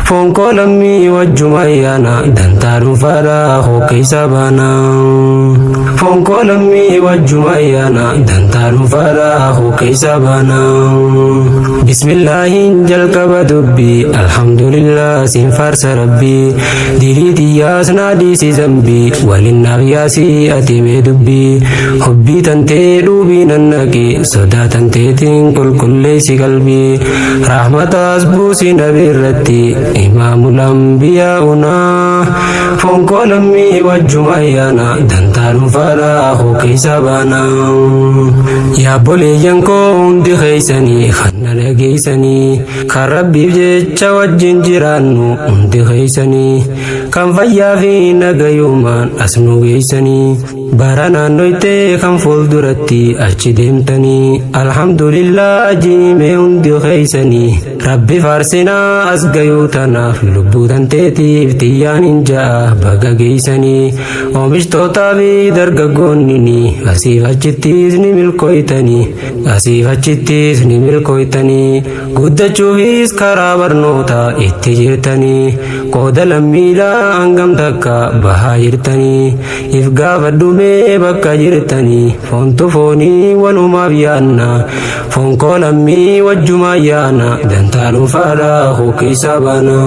fonko lammi wajjumayyana dantaru fara hokai sabana fonko lammi wajjumayyana dantaru fara hokai sabana bismillahin jalqaba dubbi alhamdulillah sin farsa rabbi diliti yasna disi zambi walin nabiyasi atime dubbi hubbi tante dubi nannaki soda tante tin kulleisi qalbi rahmatas busi nabirratti imamul anbiya'una fonko lammi wajjumayyana dantaru fara hokai sabana ya boleeyyan koo hundi keeysani kanna dhageeysanii kan rabbiif jecha wajjin jiraannu hundi keeysanii kan fayyaa fi nagayumaan as nu geeysanii bara naannoyte kan fuulduratti achi deemtanii alhamdulillah jiimee hundi keeysanii rabbi faarsinaa as gayuu tanaaf lubbuu tanteetiif tiyyaan hin ja'a baga geeysanii oomishtoota fi dargaggoonnini asiif achittis ni milkooytanii asiif achittis ni milkooytanii guddachuufis karaa barnoota itti jirtanii qooda lammiidhaa hangam takka bahaa jirtanii if gaafadhumee bakka jirtanii foontu foonii walumaaf yaanna fonkoo lammii wajjumaa yaana dantaaluu faadhaa hokai sabana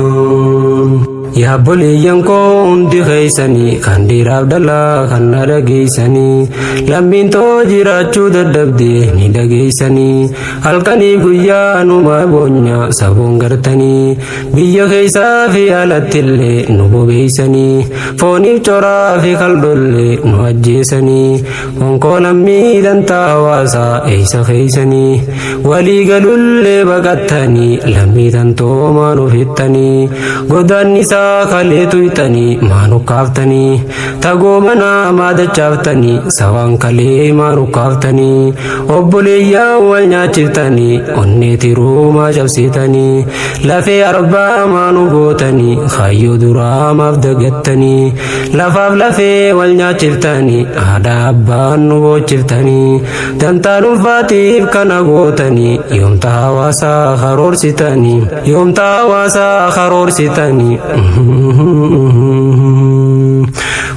yaa boleeyyan koo hundi keeysanii kan dhiiraaf dhalaa kan na dhageeysanii lammiin too jiraachuu dadhabde ni dhageeysanii halkanii guyyaa numa boonya saboon gartanii biyya keeysaa fi alattillee nu bobeeysanii fooniif coraa fi kaldhollee nu ajjeesanii fonkoo lammii dantaa hawaasaa eeysa keeysanii walii galullee baqattanii lammii tantoo maan ufittanii godaannisaa kaleetu itanii maanu kaaftanii tagoo mana maadachaaftanii sawaan kalee maanu kaaftanii obboleeyyaa wal nyaachiftanii onneetiruu maa cabsitanii lafee arbaa maanu gootanii kaayyoo duraa maaf dagattanii lafaaf lafee wal nyaachiftanii aadaa abbaan nu boochiftanii dantaa dhuunfaatiif kana gootanii yoomta hawaasaa karoorsitanii yoomta hawaasaa karoorsitanii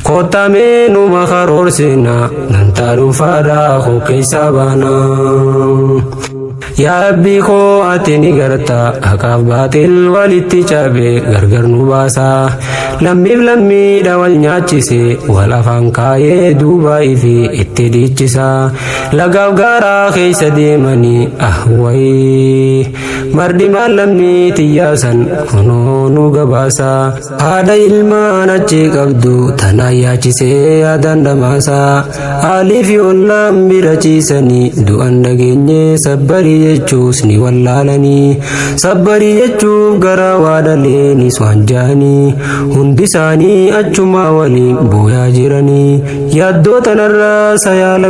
kotamee numa karoorsina dantaa dhuunfaadhaa hokai sabana yaa rabbii koo ati ni garta haqaaf baatil walitti cabe gargar nu baasa lammiif lammiidha wal nyaachise wal afaan kaayee duubaa ifi itti dhiichisa lagaaf gaaraa keeysa deemanii ahwayii mardimaan lammii tiyyaasan kunoo nu gabaasa haadha ilmaan achi qabdu tanaa yaachisee yaadaan dhamaasa haalii fi ollaan bira ciisanii du'an dhageenye sabbarii jechuus ni wallaalanii sabbarii jechuuf gara waadhaleenis waan jaanii hundi isaanii achumaa waliin booyaa jiranii yaaddoo tanarraa sayaala